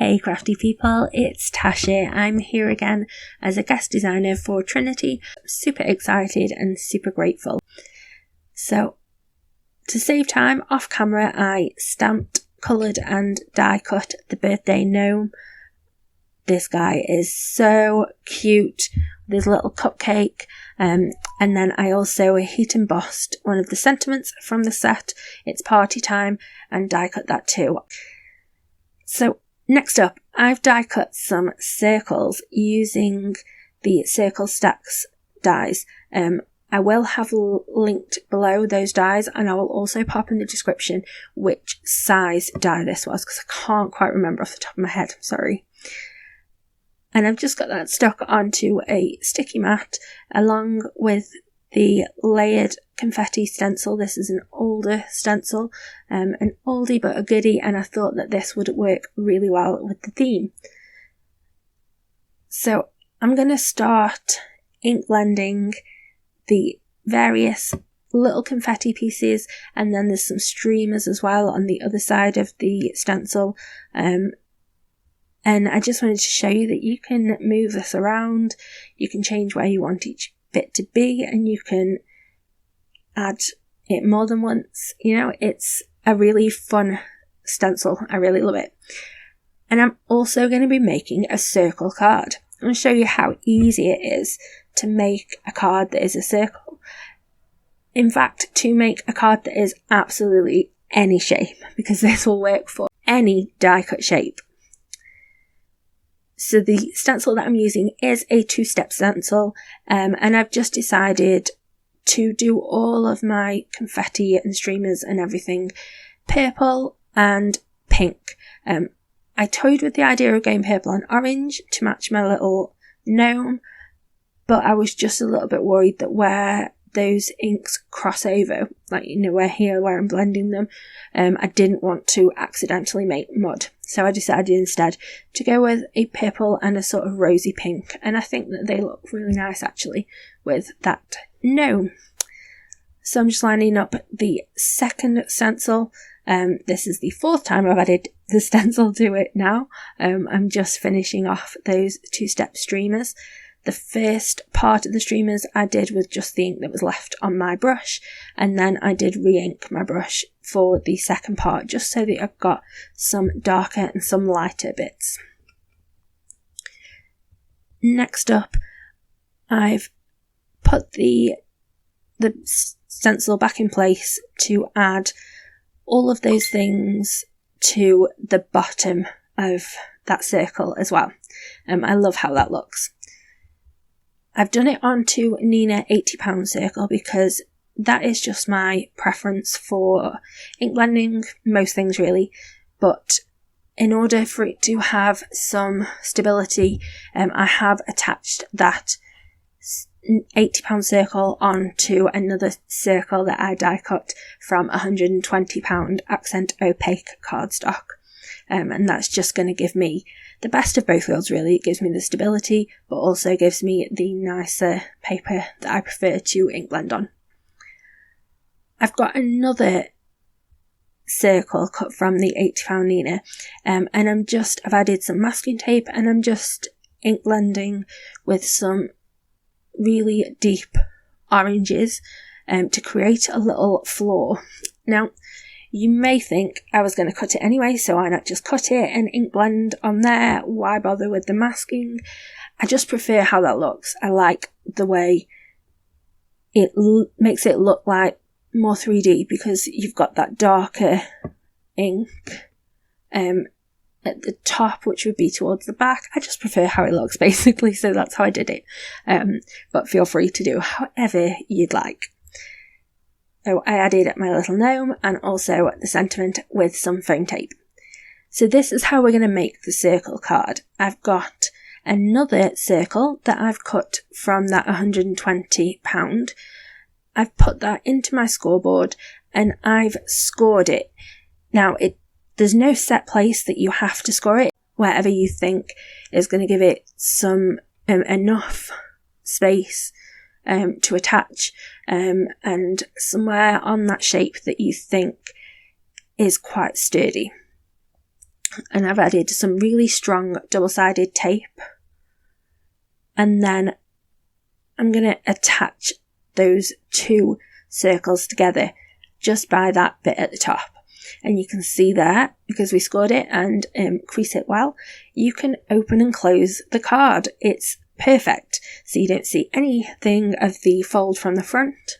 Hey crafty people, it's Tasha. I'm here again as a guest designer for Trinity. Super excited and super grateful. So, to save time off camera, I stamped, coloured and die cut the birthday gnome. This guy is so cute with his little cupcake. And then I also heat embossed one of the sentiments from the set. It's party time, and die cut that too. So next up, I've die cut some circles using the Circle Stacks dies. I will have linked below those dies, and I will also pop in the description which size die this was, because I can't quite remember off the top of my head, sorry. And I've just got that stuck onto a sticky mat along with the layered confetti stencil. This is an older stencil, an oldie but a goodie, and I thought that this would work really well with the theme. So I'm going to start ink blending the various little confetti pieces, and then there's some streamers as well on the other side of the stencil. And I just wanted to show you that you can move this around, you can change where you want each bit to be, and you can add it more than once. You know, it's a really fun stencil. I really love it. And I'm also going to be making a circle card. I'm going to show you how easy it is to make a card that is a circle. In fact, to make a card that is absolutely any shape, because this will work for any die cut shape. So the stencil that I'm using is a 2-step stencil, and I've just decided to do all of my confetti and streamers and everything purple and pink. I toyed with the idea of going purple and orange to match my little gnome, but I was just a little bit worried that where those inks cross over, like, you know, where I'm blending them, I didn't want to accidentally make mud. So I decided instead to go with a purple and a sort of rosy pink, and I think that they look really nice actually with that gnome. So I'm just lining up the second stencil. This is the 4th time I've added the stencil to it now. I'm just finishing off those 2-step streamers. The first part of the streamers I did with just the ink that was left on my brush, and then I did re-ink my brush for the second part, just so that I've got some darker and some lighter bits. Next up, I've put the stencil back in place to add all of those things to the bottom of that circle as well. I love how that looks. I've done it onto Nina £80 circle because that is just my preference for ink blending, most things really, but in order for it to have some stability, I have attached that £80 circle onto another circle that I die cut from £120 accent opaque cardstock. And that's just going to give me the best of both worlds really. It gives me the stability, but also gives me the nicer paper that I prefer to ink blend on. I've got another circle cut from the £80 Nina, and I've added some masking tape, and I'm just ink blending with some really deep oranges to create a little floor. Now, you may think I was going to cut it anyway, so why not just cut it and ink blend on there? Why bother with the masking? I just prefer how that looks. I like the way it makes it look like more 3D, because you've got that darker ink at the top, which would be towards the back. I just prefer how it looks basically, so that's how I did it. But feel free to do however you'd like. So I added my little gnome and also the sentiment with some foam tape. So this is how we're going to make the circle card. I've got another circle that I've cut from that £120. I've put that into my scoreboard and I've scored it. Now, there's no set place that you have to score it. Wherever you think is going to give it some enough space to attach, and somewhere on that shape that you think is quite sturdy. and I've added some really strong double-sided tape, and then I'm going to attach those two circles together just by that bit at the top. And you can see there, because we scored it and crease it well, you can open and close the card. It's perfect. So you don't see anything of the fold from the front,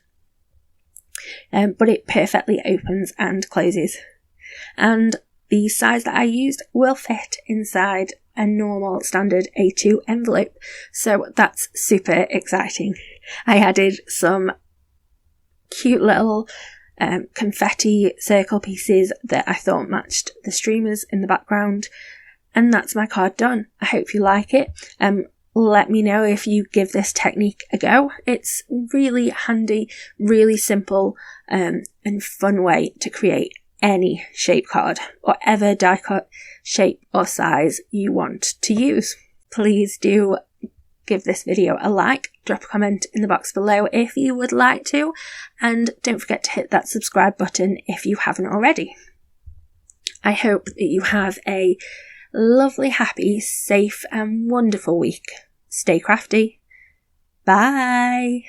but it perfectly opens and closes. And the size that I used will fit inside a normal standard A2 envelope. So that's super exciting. I added some cute little confetti circle pieces that I thought matched the streamers in the background, and that's my card done. I hope you like it. Let me know if you give this technique a go. It's really handy, really simple, and fun way to create any shape card, whatever die cut shape or size you want to use. Please do give this video a like, drop a comment in the box below if you would like to, and don't forget to hit that subscribe button if you haven't already. I hope that you have a lovely, happy, safe and wonderful week. Stay crafty. Bye!